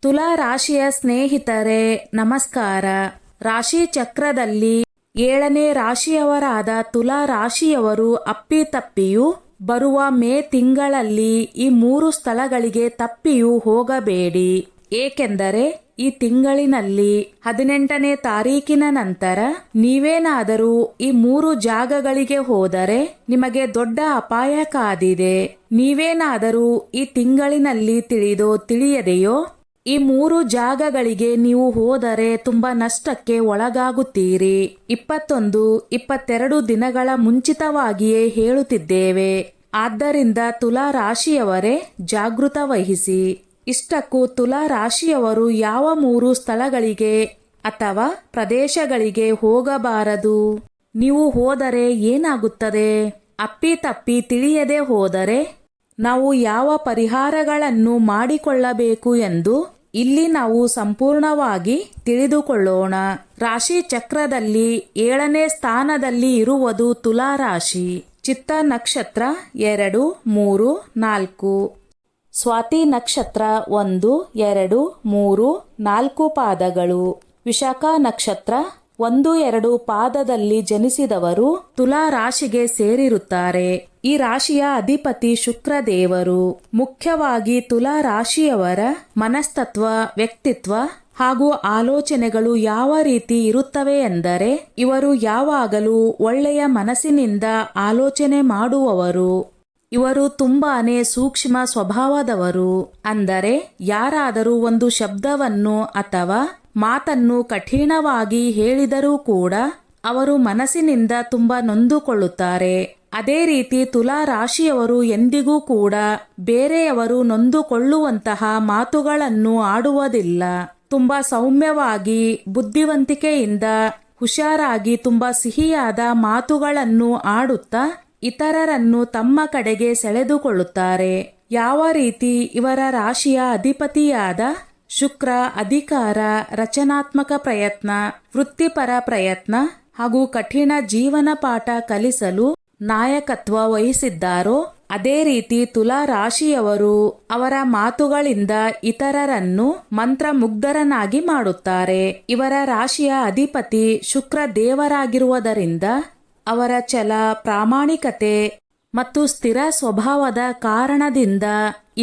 ತುಲಾ ರಾಶಿಯ ಸ್ನೇಹಿತರೆ ನಮಸ್ಕಾರ. ರಾಶಿ ಚಕ್ರದಲ್ಲಿ 7ನೇ ರಾಶಿಯವರಾದ ತುಲಾ ರಾಶಿಯವರು ಅಪ್ಪಿತಪ್ಪಿಯೂ ಬರುವ ಮೇ ತಿಂಗಳಲ್ಲಿ ಈ 3 ಸ್ಥಳಗಳಿಗೆ ತಪ್ಪಿಯೂ ಹೋಗಬೇಡಿ. ಏಕೆಂದರೆ ಈ ತಿಂಗಳಿನಲ್ಲಿ 18ನೇ ತಾರೀಕಿನ ನಂತರ ನೀವೇನಾದರೂ ಈ 3 ಜಾಗಗಳಿಗೆ ಹೋದರೆ ನಿಮಗೆ ದೊಡ್ಡ ಅಪಾಯ ಕಾದಿದೆ. ನೀವೇನಾದರೂ ಈ ತಿಂಗಳಿನಲ್ಲಿ ತಿಳಿದೋ ತಿಳಿಯದೆಯೋ ಈ 3 ಜಾಗಗಳಿಗೆ ನೀವು ಹೋದರೆ ತುಂಬಾ ನಷ್ಟಕ್ಕೆ ಒಳಗಾಗುತ್ತೀರಿ. 21, 22 ದಿನಗಳ ಮುಂಚಿತವಾಗಿಯೇ ಹೇಳುತ್ತಿದ್ದೇವೆ. ಆದ್ದರಿಂದ ತುಲಾ ರಾಶಿಯವರೇ ಜಾಗೃತ ವಹಿಸಿ. ಇಷ್ಟಕ್ಕೂ ತುಲಾ ರಾಶಿಯವರು ಯಾವ 3 ಸ್ಥಳಗಳಿಗೆ ಅಥವಾ ಪ್ರದೇಶಗಳಿಗೆ ಹೋಗಬಾರದು? ನೀವು ಹೋದರೆ ಏನಾಗುತ್ತದೆ? ಅಪ್ಪಿತಪ್ಪಿ ತಿಳಿಯದೆ ಹೋದರೆ ನಾವು ಯಾವ ಪರಿಹಾರಗಳನ್ನು ಮಾಡಿಕೊಳ್ಳಬೇಕು ಎಂದು ಇಲ್ಲಿ ನಾವು ಸಂಪೂರ್ಣವಾಗಿ ತಿಳಿದುಕೊಳ್ಳೋಣ. ರಾಶಿ ಚಕ್ರದಲ್ಲಿ 7ನೇ ಸ್ಥಾನದಲ್ಲಿ ಇರುವುದು ತುಲಾ ರಾಶಿ. ಚಿತ್ತ ನಕ್ಷತ್ರ 2, 3, 4, ಸ್ವಾತಿ ನಕ್ಷತ್ರ 1, 2, 3, 4 ಪಾದಗಳು, ವಿಶಾಖ ನಕ್ಷತ್ರ 1, 2 ಪಾದದಲ್ಲಿ ಜನಿಸಿದವರು ತುಲಾ ರಾಶಿಗೆ ಸೇರಿರುತ್ತಾರೆ. ಈ ರಾಶಿಯ ಅಧಿಪತಿ ಶುಕ್ರ ದೇವರು. ಮುಖ್ಯವಾಗಿ ತುಲಾ ರಾಶಿಯವರ ಮನಸ್ತತ್ವ, ವ್ಯಕ್ತಿತ್ವ ಹಾಗೂ ಆಲೋಚನೆಗಳು ಯಾವ ರೀತಿ ಇರುತ್ತವೆ ಎಂದರೆ ಇವರು ಯಾವಾಗಲೂ ಒಳ್ಳೆಯ ಮನಸ್ಸಿನಿಂದ ಆಲೋಚನೆ ಮಾಡುವವರು. ಇವರು ತುಂಬಾನೇ ಸೂಕ್ಷ್ಮ ಸ್ವಭಾವದವರು. ಅಂದರೆ ಯಾರಾದರೂ ಒಂದು ಶಬ್ದವನ್ನು ಅಥವಾ ಮಾತನ್ನು ಕಠಿಣವಾಗಿ ಹೇಳಿದರೂ ಕೂಡ ಅವರು ಮನಸ್ಸಿನಿಂದ ತುಂಬಾ ನೊಂದುಕೊಳ್ಳುತ್ತಾರೆ. ಅದೇ ರೀತಿ ತುಲಾ ರಾಶಿಯವರು ಎಂದಿಗೂ ಕೂಡ ಬೇರೆಯವರು ನೊಂದುಕೊಳ್ಳುವಂತಹ ಮಾತುಗಳನ್ನು ಆಡುವುದಿಲ್ಲ. ತುಂಬಾ ಸೌಮ್ಯವಾಗಿ, ಬುದ್ಧಿವಂತಿಕೆಯಿಂದ, ಹುಷಾರಾಗಿ ತುಂಬಾ ಸಿಹಿಯಾದ ಮಾತುಗಳನ್ನು ಆಡುತ್ತಾ ಇತರರನ್ನು ತಮ್ಮ ಕಡೆಗೆ ಸೆಳೆದುಕೊಳ್ಳುತ್ತಾರೆ. ಯಾವ ರೀತಿ ಇವರ ರಾಶಿಯ ಅಧಿಪತಿಯಾದ ಶುಕ್ರ ಅಧಿಕಾರ, ರಚನಾತ್ಮಕ ಪ್ರಯತ್ನ, ವೃತ್ತಿಪರ ಪ್ರಯತ್ನ ಹಾಗೂ ಕಠಿಣ ಜೀವನ ಪಾಠ ಕಲಿಸಲು ನಾಯಕತ್ವ ವಹಿಸಿದ್ದಾರೋ ಅದೇ ರೀತಿ ತುಲಾ ರಾಶಿಯವರು ಅವರ ಮಾತುಗಳಿಂದ ಇತರರನ್ನು ಮಂತ್ರಮುಗ್ಧರನ್ನಾಗಿ ಮಾಡುತ್ತಾರೆ. ಇವರ ರಾಶಿಯ ಅಧಿಪತಿ ಶುಕ್ರ ದೇವರಾಗಿರುವುದರಿಂದ ಅವರ ಛಲ, ಪ್ರಾಮಾಣಿಕತೆ ಮತ್ತು ಸ್ಥಿರ ಸ್ವಭಾವದ ಕಾರಣದಿಂದ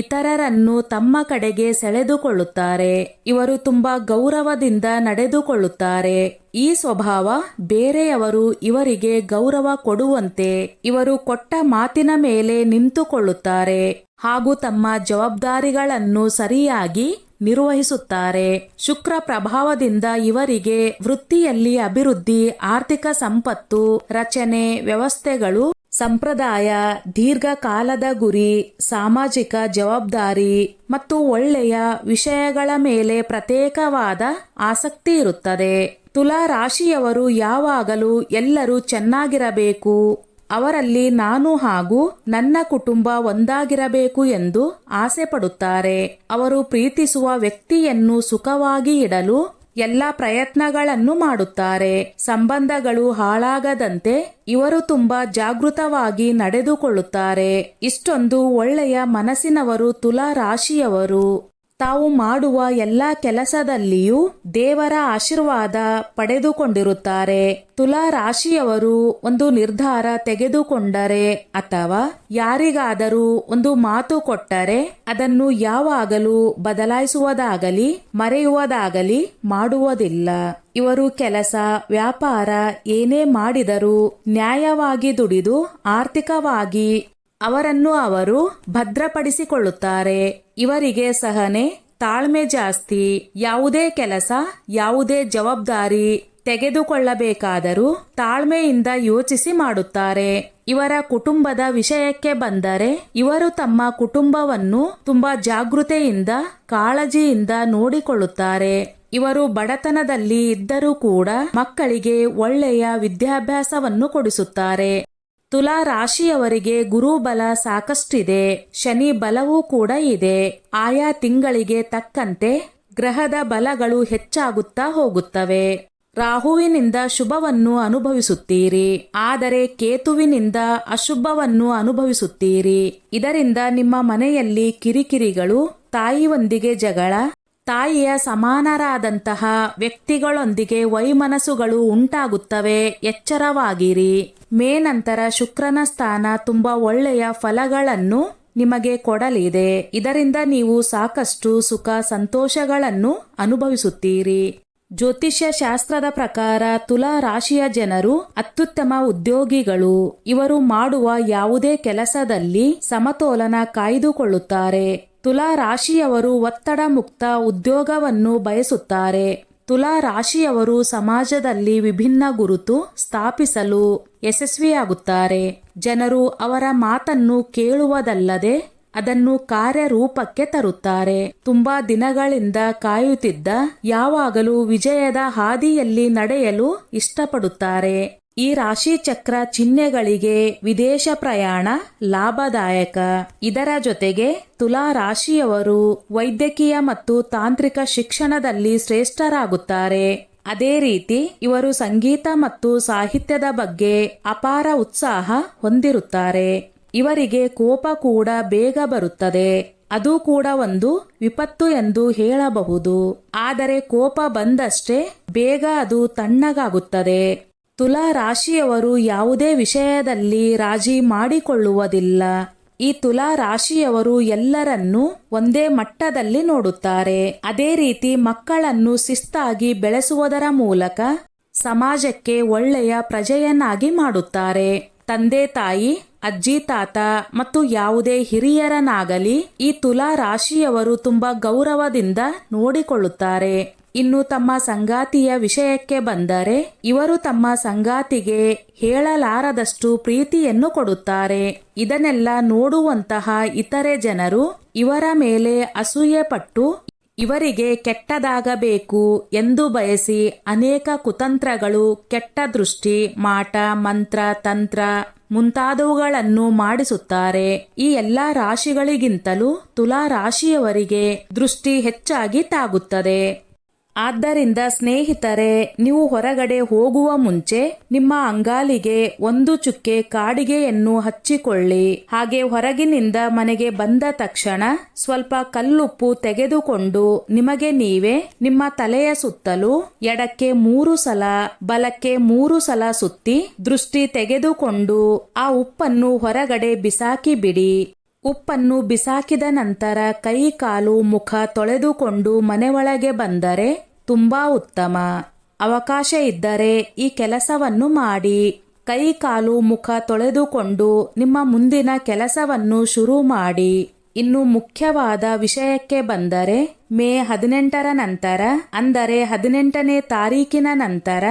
ಇತರರನ್ನು ತಮ್ಮ ಕಡೆಗೆ ಸೆಳೆದುಕೊಳ್ಳುತ್ತಾರೆ. ಇವರು ತುಂಬಾ ಗೌರವದಿಂದ ನಡೆದುಕೊಳ್ಳುತ್ತಾರೆ. ಈ ಸ್ವಭಾವ ಬೇರೆಯವರು ಇವರಿಗೆ ಗೌರವ ಕೊಡುವಂತೆ ಇವರು ಕೊಟ್ಟ ಮಾತಿನ ಮೇಲೆ ನಿಂತುಕೊಳ್ಳುತ್ತಾರೆ ಹಾಗೂ ತಮ್ಮ ಜವಾಬ್ದಾರಿಗಳನ್ನು ಸರಿಯಾಗಿ ನಿರ್ವಹಿಸುತ್ತಾರೆ. ಶುಕ್ರ ಪ್ರಭಾವದಿಂದ ಇವರಿಗೆ ವೃತ್ತಿಯಲ್ಲಿ ಅಭಿವೃದ್ಧಿ, ಆರ್ಥಿಕ ಸಂಪತ್ತು, ರಚನೆ, ವ್ಯವಸ್ಥೆಗಳು, ಸಂಪ್ರದಾಯ, ದೀರ್ಘಕಾಲದ ಗುರಿ, ಸಾಮಾಜಿಕ ಜವಾಬ್ದಾರಿ ಮತ್ತು ಒಳ್ಳೆಯ ವಿಷಯಗಳ ಮೇಲೆ ಪ್ರತ್ಯೇಕವಾದ ಆಸಕ್ತಿ ಇರುತ್ತದೆ. ತುಲಾ ರಾಶಿಯವರು ಯಾವಾಗಲೂ ಎಲ್ಲರೂ ಚೆನ್ನಾಗಿರಬೇಕು, ಅವರಲ್ಲಿ ನಾನು ಹಾಗೂ ನನ್ನ ಕುಟುಂಬ ಒಂದಾಗಿರಬೇಕು ಎಂದು ಆಸೆ ಪಡುತ್ತಾರೆ. ಅವರು ಪ್ರೀತಿಸುವ ವ್ಯಕ್ತಿಯನ್ನು ಸುಖವಾಗಿ ಇಡಲು ಎಲ್ಲ ಪ್ರಯತ್ನಗಳನ್ನು ಮಾಡುತ್ತಾರೆ. ಸಂಬಂಧಗಳು ಹಾಳಾಗದಂತೆ ಇವರು ತುಂಬಾ ಜಾಗೃತವಾಗಿ ನಡೆದುಕೊಳ್ಳುತ್ತಾರೆ. ಇಷ್ಟೊಂದು ಒಳ್ಳೆಯ ಮನಸ್ಸಿನವರು ತುಲಾ ರಾಶಿಯವರು. ತಾವು ಮಾಡುವ ಎಲ್ಲ ಕೆಲಸದಲ್ಲಿಯೂ ದೇವರ ಆಶೀರ್ವಾದ ಪಡೆದುಕೊಂಡಿರುತ್ತಾರೆ. ತುಲಾ ರಾಶಿಯವರು ಒಂದು ನಿರ್ಧಾರ ತೆಗೆದುಕೊಂಡರೆ ಅಥವಾ ಯಾರಿಗಾದರೂ ಒಂದು ಮಾತು ಕೊಟ್ಟರೆ ಅದನ್ನು ಯಾವಾಗಲೂ ಬದಲಾಯಿಸುವುದಾಗಲಿ ಮರೆಯುವುದಾಗಲಿ ಮಾಡುವುದಿಲ್ಲ. ಇವರು ಕೆಲಸ, ವ್ಯಾಪಾರ ಏನೇ ಮಾಡಿದರೂ ನ್ಯಾಯವಾಗಿ ದುಡಿದು ಆರ್ಥಿಕವಾಗಿ ಅವರನ್ನು ಅವರು ಭದ್ರಪಡಿಸಿಕೊಳ್ಳುತ್ತಾರೆ. ಇವರಿಗೆ ಸಹನೆ, ತಾಳ್ಮೆ ಜಾಸ್ತಿ. ಯಾವುದೇ ಕೆಲಸ, ಯಾವುದೇ ಜವಾಬ್ದಾರಿ ತೆಗೆದುಕೊಳ್ಳಬೇಕಾದರೂ ತಾಳ್ಮೆಯಿಂದ ಯೋಚಿಸಿ ಮಾಡುತ್ತಾರೆ. ಇವರ ಕುಟುಂಬದ ವಿಷಯಕ್ಕೆ ಬಂದರೆ ಇವರು ತಮ್ಮ ಕುಟುಂಬವನ್ನು ತುಂಬಾ ಜಾಗೃತೆಯಿಂದ, ಕಾಳಜಿಯಿಂದ ನೋಡಿಕೊಳ್ಳುತ್ತಾರೆ. ಇವರು ಬಡತನದಲ್ಲಿ ಇದ್ದರೂ ಕೂಡ ಮಕ್ಕಳಿಗೆ ಒಳ್ಳೆಯ ವಿದ್ಯಾಭ್ಯಾಸವನ್ನು ಕೊಡಿಸುತ್ತಾರೆ. ತುಲಾ ರಾಶಿಯವರಿಗೆ ಗುರುಬಲ ಸಾಕಷ್ಟಿದೆ, ಶನಿ ಬಲವೂ ಕೂಡ ಇದೆ. ಆಯಾ ತಿಂಗಳಿಗೆ ತಕ್ಕಂತೆ ಗ್ರಹದ ಬಲಗಳು ಹೆಚ್ಚಾಗುತ್ತಾ ಹೋಗುತ್ತವೆ. ರಾಹುವಿನಿಂದ ಶುಭವನ್ನು ಅನುಭವಿಸುತ್ತೀರಿ, ಆದರೆ ಕೇತುವಿನಿಂದ ಅಶುಭವನ್ನು ಅನುಭವಿಸುತ್ತೀರಿ. ಇದರಿಂದ ನಿಮ್ಮ ಮನೆಯಲ್ಲಿ ಕಿರಿಕಿರಿಗಳು, ತಾಯಿಯೊಂದಿಗೆ ಜಗಳ, ತಾಯಿಯ ಸಮಾನರಾದಂತಹ ವ್ಯಕ್ತಿಗಳೊಂದಿಗೆ ವೈಮನಸ್ಸುಗಳು ಉಂಟಾಗುತ್ತವೆ, ಎಚ್ಚರವಾಗಿರಿ. ಮೇ ನಂತರ ಶುಕ್ರನ ಸ್ಥಾನ ತುಂಬಾ ಒಳ್ಳೆಯ ಫಲಗಳನ್ನು ನಿಮಗೆ ಕೊಡಲಿದೆ. ಇದರಿಂದ ನೀವು ಸಾಕಷ್ಟು ಸುಖ ಸಂತೋಷಗಳನ್ನು ಅನುಭವಿಸುತ್ತೀರಿ. ಜ್ಯೋತಿಷ್ಯ ಶಾಸ್ತ್ರದ ಪ್ರಕಾರ ತುಲಾ ರಾಶಿಯ ಜನರು ಅತ್ಯುತ್ತಮ ಉದ್ಯೋಗಿಗಳು. ಇವರು ಮಾಡುವ ಯಾವುದೇ ಕೆಲಸದಲ್ಲಿ ಸಮತೋಲನ ಕಾಯ್ದುಕೊಳ್ಳುತ್ತಾರೆ. ತುಲಾ ರಾಶಿಯವರು ಒತ್ತಡ ಮುಕ್ತ ಉದ್ಯೋಗವನ್ನು ಬಯಸುತ್ತಾರೆ. ತುಲಾ ರಾಶಿಯವರು ಸಮಾಜದಲ್ಲಿ ವಿಭಿನ್ನ ಗುರುತು ಸ್ಥಾಪಿಸಲು ಯಶಸ್ವಿಯಾಗುತ್ತಾರೆ. ಜನರು ಅವರ ಮಾತನ್ನು ಕೇಳುವುದಲ್ಲದೆ ಅದನ್ನು ಕಾರ್ಯರೂಪಕ್ಕೆ ತರುತ್ತಾರೆ. ತುಂಬಾ ದಿನಗಳಿಂದ ಕಾಯುತ್ತಿದ್ದ ಯಾವಾಗಲೂ ವಿಜಯದ ಹಾದಿಯಲ್ಲಿ ನಡೆಯಲು ಇಷ್ಟಪಡುತ್ತಾರೆ. ಈ ರಾಶಿ ಚಕ್ರ ಚಿಹ್ನೆಗಳಿಗೆ ವಿದೇಶ ಪ್ರಯಾಣ ಲಾಭದಾಯಕ. ಇದರ ಜೊತೆಗೆ ತುಲಾ ರಾಶಿಯವರು ವೈದ್ಯಕೀಯ ಮತ್ತು ತಾಂತ್ರಿಕ ಶಿಕ್ಷಣದಲ್ಲಿ ಶ್ರೇಷ್ಠರಾಗುತ್ತಾರೆ. ಅದೇ ರೀತಿ ಇವರು ಸಂಗೀತ ಮತ್ತು ಸಾಹಿತ್ಯದ ಬಗ್ಗೆ ಅಪಾರ ಉತ್ಸಾಹ ಹೊಂದಿರುತ್ತಾರೆ. ಇವರಿಗೆ ಕೋಪ ಕೂಡ ಬೇಗ ಬರುತ್ತದೆ. ಅದು ಕೂಡ ಒಂದು ವಿಪತ್ತು ಎಂದು ಹೇಳಬಹುದು. ಆದರೆ ಕೋಪ ಬಂದಷ್ಟೇ ಬೇಗ ಅದು ತಣ್ಣಗಾಗುತ್ತದೆ. ತುಲಾ ರಾಶಿಯವರು ಯಾವುದೇ ವಿಷಯದಲ್ಲಿ ರಾಜಿ ಮಾಡಿಕೊಳ್ಳುವುದಿಲ್ಲ. ಈ ತುಲಾ ರಾಶಿಯವರು ಎಲ್ಲರನ್ನೂ ಒಂದೇ ಮಟ್ಟದಲ್ಲಿ ನೋಡುತ್ತಾರೆ. ಅದೇ ರೀತಿ ಮಕ್ಕಳನ್ನು ಶಿಸ್ತಾಗಿ ಬೆಳೆಸುವುದರ ಮೂಲಕ ಸಮಾಜಕ್ಕೆ ಒಳ್ಳೆಯ ಪ್ರಜೆಯನ್ನಾಗಿ ಮಾಡುತ್ತಾರೆ. ತಂದೆ ತಾಯಿ, ಅಜ್ಜಿ ತಾತ ಮತ್ತು ಯಾವುದೇ ಹಿರಿಯರನಾಗಲಿ ಈ ತುಲಾ ರಾಶಿಯವರು ತುಂಬಾ ಗೌರವದಿಂದ ನೋಡಿಕೊಳ್ಳುತ್ತಾರೆ. ಇನ್ನು ತಮ್ಮ ಸಂಗಾತಿಯ ವಿಷಯಕ್ಕೆ ಬಂದರೆ ಇವರು ತಮ್ಮ ಸಂಗಾತಿಗೆ ಹೇಳಲಾರದಷ್ಟು ಪ್ರೀತಿಯನ್ನು ಕೊಡುತ್ತಾರೆ. ಇದನ್ನೆಲ್ಲ ನೋಡುವಂತಹ ಇತರೆ ಜನರು ಇವರ ಮೇಲೆ ಅಸೂಯೆ ಪಟ್ಟು ಇವರಿಗೆ ಕೆಟ್ಟದಾಗಬೇಕು ಎಂದು ಬಯಸಿ ಅನೇಕ ಕುತಂತ್ರಗಳು, ಕೆಟ್ಟ ದೃಷ್ಟಿ, ಮಾಟ, ಮಂತ್ರ, ತಂತ್ರ ಮುಂತಾದವುಗಳನ್ನು ಮಾಡಿಸುತ್ತಾರೆ. ಈ ಎಲ್ಲಾ ರಾಶಿಗಳಿಗಿಂತಲೂ ತುಲಾ ರಾಶಿಯವರಿಗೆ ದೃಷ್ಟಿ ಹೆಚ್ಚಾಗಿ ತಾಗುತ್ತದೆ. ಆದ್ದರಿಂದ ಸ್ನೇಹಿತರೆ, ನೀವು ಹೊರಗಡೆ ಹೋಗುವ ಮುಂಚೆ ನಿಮ್ಮ ಅಂಗಾಲಿಗೆ ಒಂದು ಚುಕ್ಕೆ ಕಾಡಿಗೆಯನ್ನು ಹಚ್ಚಿಕೊಳ್ಳಿ. ಹಾಗೆ ಹೊರಗಿನಿಂದ ಮನೆಗೆ ಬಂದ ತಕ್ಷಣ ಸ್ವಲ್ಪ ಕಲ್ಲುಪ್ಪು ತೆಗೆದುಕೊಂಡು ನಿಮಗೆ ನೀವೇ ನಿಮ್ಮ ತಲೆಯ ಸುತ್ತಲೂ ಎಡಕ್ಕೆ 3 ಸಲ, ಬಲಕ್ಕೆ 3 ಸಲ ಸುತ್ತಿ ದೃಷ್ಟಿ ತೆಗೆದುಕೊಂಡು ಆ ಉಪ್ಪನ್ನು ಹೊರಗಡೆ ಬಿಸಾಕಿ ಬಿಡಿ. ಉಪ್ಪನ್ನು ಬಿಸಾಕಿದ ನಂತರ ಕೈ ಕಾಲು ಮುಖ ತೊಳೆದುಕೊಂಡು ಮನೆಯೊಳಗೆ ಬಂದರೆ ತುಂಬಾ ಉತ್ತಮ. ಅವಕಾಶ ಇದ್ದರೆ ಈ ಕೆಲಸವನ್ನು ಮಾಡಿ. ಕೈ ಕಾಲು ಮುಖ ತೊಳೆದುಕೊಂಡು ನಿಮ್ಮ ಮುಂದಿನ ಕೆಲಸವನ್ನು ಶುರು ಮಾಡಿ. ಇನ್ನು ಮುಖ್ಯವಾದ ವಿಷಯಕ್ಕೆ ಬಂದರೆ ಮೇ 18ರ ನಂತರ, ಅಂದರೆ 18ನೇ ತಾರೀಕಿನ ನಂತರ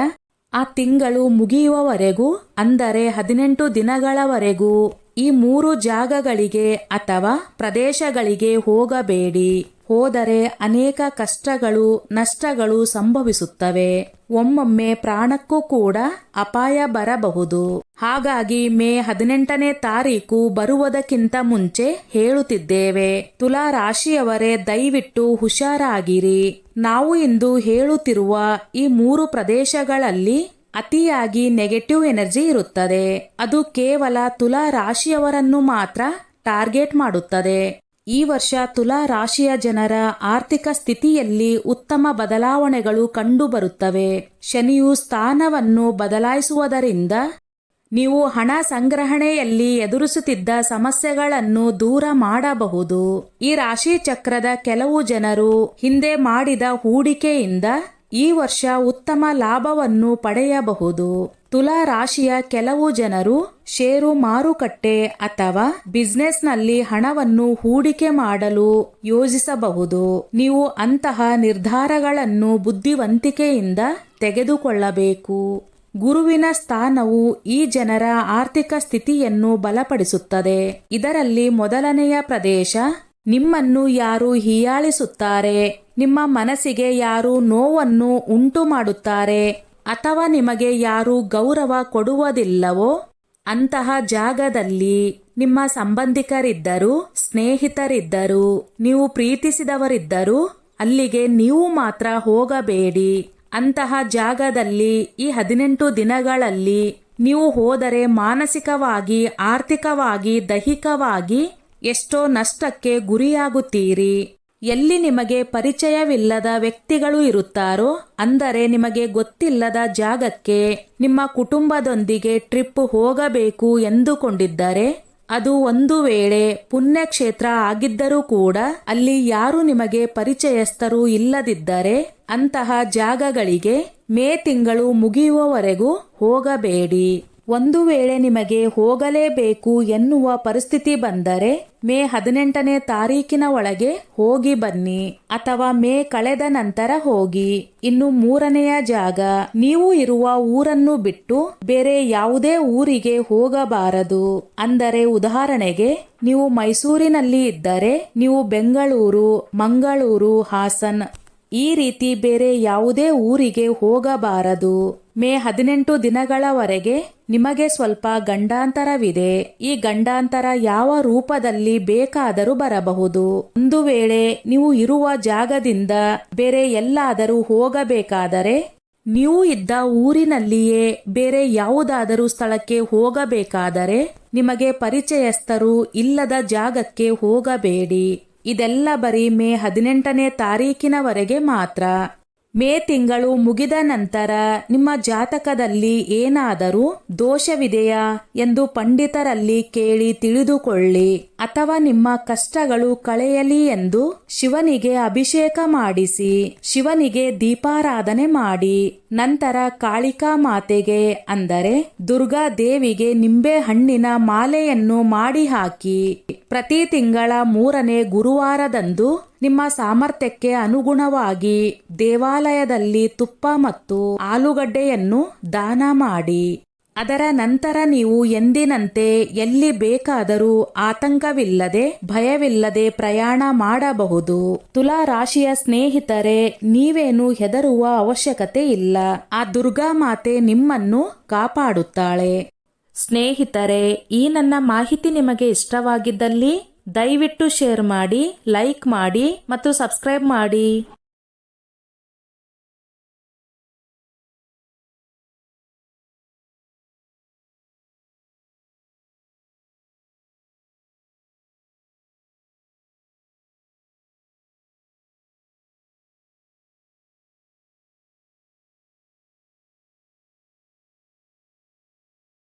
ಆ ತಿಂಗಳು ಮುಗಿಯುವವರೆಗೂ, ಅಂದರೆ 18 ದಿನಗಳವರೆಗೂ ಈ 3 ಜಾಗಗಳಿಗೆ ಅಥವಾ ಪ್ರದೇಶಗಳಿಗೆ ಹೋಗಬೇಡಿ. ಹೋದರೆ ಅನೇಕ ಕಷ್ಟಗಳು, ನಷ್ಟಗಳು ಸಂಭವಿಸುತ್ತವೆ. ಒಮ್ಮೊಮ್ಮೆ ಪ್ರಾಣಕ್ಕೂ ಕೂಡ ಅಪಾಯ ಬರಬಹುದು. ಹಾಗಾಗಿ ಮೇ 18ನೇ ತಾರೀಕು ಬರುವುದಕ್ಕಿಂತ ಮುಂಚೆ ಹೇಳುತ್ತಿದ್ದೇವೆ. ತುಲಾ ರಾಶಿಯವರೇ, ದಯವಿಟ್ಟು ಹುಷಾರಾಗಿರಿ. ನಾವು ಇಂದು ಹೇಳುತ್ತಿರುವ ಈ 3 ಪ್ರದೇಶಗಳಲ್ಲಿ ಅತಿಯಾಗಿ ನೆಗೆಟಿವ್ ಎನರ್ಜಿ ಇರುತ್ತದೆ. ಅದು ಕೇವಲ ತುಲಾ ರಾಶಿಯವರನ್ನು ಮಾತ್ರ ಟಾರ್ಗೆಟ್ ಮಾಡುತ್ತದೆ. ಈ ವರ್ಷ ತುಲಾ ರಾಶಿಯ ಜನರ ಆರ್ಥಿಕ ಸ್ಥಿತಿಯಲ್ಲಿ ಉತ್ತಮ ಬದಲಾವಣೆಗಳು ಕಂಡುಬರುತ್ತವೆ. ಶನಿಯು ಸ್ಥಾನವನ್ನು ಬದಲಾಯಿಸುವುದರಿಂದ ನೀವು ಹಣ ಸಂಗ್ರಹಣೆಯಲ್ಲಿ ಎದುರಿಸುತ್ತಿದ್ದ ಸಮಸ್ಯೆಗಳನ್ನು ದೂರ ಮಾಡಬಹುದು. ಈ ರಾಶಿ ಚಕ್ರದ ಕೆಲವು ಜನರು ಹಿಂದೆ ಮಾಡಿದ ಹೂಡಿಕೆಯಿಂದ ಈ ವರ್ಷ ಉತ್ತಮ ಲಾಭವನ್ನು ಪಡೆಯಬಹುದು. ತುಲಾ ರಾಶಿಯ ಕೆಲವು ಜನರು ಷೇರು ಮಾರುಕಟ್ಟೆ ಅಥವಾ ಬಿಸ್ನೆಸ್ನಲ್ಲಿ ಹಣವನ್ನು ಹೂಡಿಕೆ ಮಾಡಲು ಯೋಜಿಸಬಹುದು. ನೀವು ಅಂತಹ ನಿರ್ಧಾರಗಳನ್ನು ಬುದ್ಧಿವಂತಿಕೆಯಿಂದ ತೆಗೆದುಕೊಳ್ಳಬೇಕು. ಗುರುವಿನ ಸ್ಥಾನವು ಈ ಜನರ ಆರ್ಥಿಕ ಸ್ಥಿತಿಯನ್ನು ಬಲಪಡಿಸುತ್ತದೆ. ಇದರಲ್ಲಿ ಮೊದಲನೆಯ ಪ್ರದೇಶ, ನಿಮ್ಮನ್ನು ಯಾರು ಹೀಯಾಳಿಸುತ್ತಾರೆ, ನಿಮ್ಮ ಮನಸ್ಸಿಗೆ ಯಾರು ನೋವನ್ನು ಉಂಟು ಮಾಡುತ್ತಾರೆ ಅಥವಾ ನಿಮಗೆ ಯಾರು ಗೌರವ ಕೊಡುವುದಿಲ್ಲವೋ ಅಂತಹ ಜಾಗದಲ್ಲಿ ನಿಮ್ಮ ಸಂಬಂಧಿಕರಿದ್ದರು, ಸ್ನೇಹಿತರಿದ್ದರು, ನೀವು ಪ್ರೀತಿಸಿದವರಿದ್ದರು ಅಲ್ಲಿಗೆ ನೀವು ಮಾತ್ರ ಹೋಗಬೇಡಿ. ಅಂತಹ ಜಾಗದಲ್ಲಿ ಈ 18 ದಿನಗಳಲ್ಲಿ ನೀವು ಹೋದರೆ ಮಾನಸಿಕವಾಗಿ, ಆರ್ಥಿಕವಾಗಿ, ದೈಹಿಕವಾಗಿ ಎಷ್ಟೋ ನಷ್ಟಕ್ಕೆ ಗುರಿಯಾಗುತ್ತೀರಿ. ಎಲ್ಲಿ ನಿಮಗೆ ಪರಿಚಯವಿಲ್ಲದ ವ್ಯಕ್ತಿಗಳು ಇರುತ್ತಾರೋ, ಅಂದರೆ ನಿಮಗೆ ಗೊತ್ತಿಲ್ಲದ ಜಾಗಕ್ಕೆ ನಿಮ್ಮ ಕುಟುಂಬದೊಂದಿಗೆ ಟ್ರಿಪ್ ಹೋಗಬೇಕು ಎಂದುಕೊಂಡಿದ್ದರೆ, ಅದು ಒಂದು ವೇಳೆ ಪುಣ್ಯಕ್ಷೇತ್ರ ಆಗಿದ್ದರೂ ಕೂಡ ಅಲ್ಲಿ ಯಾರು ನಿಮಗೆ ಪರಿಚಯಸ್ಥರು ಇಲ್ಲದಿದ್ದರೆ ಅಂತಹ ಜಾಗಗಳಿಗೆ ಮೇ ತಿಂಗಳು ಮುಗಿಯುವವರೆಗೂ ಹೋಗಬೇಡಿ. ಒಂದು ವೇಳೆ ನಿಮಗೆ ಹೋಗಲೇಬೇಕು ಎನ್ನುವ ಪರಿಸ್ಥಿತಿ ಬಂದರೆ ಮೇ 18ನೇ ತಾರೀಕಿನ ಒಳಗೆ ಹೋಗಿ ಬನ್ನಿ, ಅಥವಾ ಮೇ ಕಳೆದ ನಂತರ ಹೋಗಿ. ಇನ್ನು 3ನೆಯ ಜಾಗ, ನೀವು ಇರುವ ಊರನ್ನು ಬಿಟ್ಟು ಬೇರೆ ಯಾವುದೇ ಊರಿಗೆ ಹೋಗಬಾರದು. ಅಂದರೆ ಉದಾಹರಣೆಗೆ ನೀವು ಮೈಸೂರಿನಲ್ಲಿ ಇದ್ದರೆ ನೀವು ಬೆಂಗಳೂರು, ಮಂಗಳೂರು, ಹಾಸನ್ ಈ ರೀತಿ ಬೇರೆ ಯಾವುದೇ ಊರಿಗೆ ಹೋಗಬಾರದು. ಮೇ 18 ದಿನಗಳವರೆಗೆ ನಿಮಗೆ ಸ್ವಲ್ಪ ಗಂಡಾಂತರವಿದೆ. ಈ ಗಂಡಾಂತರ ಯಾವ ರೂಪದಲ್ಲಿ ಬೇಕಾದರೂ ಬರಬಹುದು. ಒಂದು ವೇಳೆ ನೀವು ಇರುವ ಜಾಗದಿಂದ ಬೇರೆ ಎಲ್ಲಾದರೂ ಹೋಗಬೇಕಾದರೆ, ನೀವು ಇದ್ದ ಊರಿನಲ್ಲಿಯೇ ಬೇರೆ ಯಾವುದಾದರೂ ಸ್ಥಳಕ್ಕೆ ಹೋಗಬೇಕಾದರೆ ನಿಮಗೆ ಪರಿಚಯಸ್ಥರು ಇಲ್ಲದ ಜಾಗಕ್ಕೆ ಹೋಗಬೇಡಿ. ಇದೆಲ್ಲ ಬರೀ ಮೇ 18ನೇ ತಾರೀಕಿನವರೆಗೆ ಮಾತ್ರ. ಮೇ ತಿಂಗಳು ಮುಗಿದ ನಂತರ ನಿಮ್ಮ ಜಾತಕದಲ್ಲಿ ಏನಾದರೂ ದೋಷವಿದೆಯಾ ಎಂದು ಪಂಡಿತರಲ್ಲಿ ಕೇಳಿ ತಿಳಿದುಕೊಳ್ಳಿ, ಅಥವಾ ನಿಮ್ಮ ಕಷ್ಟಗಳು ಕಳೆಯಲಿ ಎಂದು ಶಿವನಿಗೆ ಅಭಿಷೇಕ ಮಾಡಿಸಿ, ಶಿವನಿಗೆ ದೀಪಾರಾಧನೆ ಮಾಡಿ. ನಂತರ ಕಾಳಿಕಾ ಮಾತೆಗೆ ಅಂದರೆ ದುರ್ಗಾ ದೇವಿಗೆ ನಿಂಬೆ ಹಣ್ಣಿನ ಮಾಲೆಯನ್ನು ಮಾಡಿ ಹಾಕಿ. ಪ್ರತಿ ತಿಂಗಳ 3ನೇ ಗುರುವಾರದಂದು ನಿಮ್ಮ ಸಾಮರ್ಥ್ಯಕ್ಕೆ ಅನುಗುಣವಾಗಿ ದೇವಾಲಯದಲ್ಲಿ ತುಪ್ಪ ಮತ್ತು ಆಲೂಗಡ್ಡೆಯನ್ನು ದಾನ ಮಾಡಿ. ಅದರ ನಂತರ ನೀವು ಎಂದಿನಂತೆ ಎಲ್ಲಿ ಬೇಕಾದರೂ ಆತಂಕವಿಲ್ಲದೆ ಭಯವಿಲ್ಲದೆ ಪ್ರಯಾಣ ಮಾಡಬಹುದು. ತುಲಾ ರಾಶಿಯ ಸ್ನೇಹಿತರೆ, ನೀವೇನು ಹೆದರುವ ಅವಶ್ಯಕತೆ ಇಲ್ಲ. ಆ ದುರ್ಗಾ ಮಾತೆ ನಿಮ್ಮನ್ನು ಕಾಪಾಡುತ್ತಾಳೆ. ಸ್ನೇಹಿತರೆ, ಈ ನನ್ನ ಮಾಹಿತಿ ನಿಮಗೆ ಇಷ್ಟವಾಗಿದ್ದಲ್ಲಿ ದಯವಿಟ್ಟು ಶೇರ್ ಮಾಡಿ, ಲೈಕ್ ಮಾಡಿ ಮತ್ತು ಸಬ್ಸ್ಕ್ರೈಬ್ ಮಾಡಿ.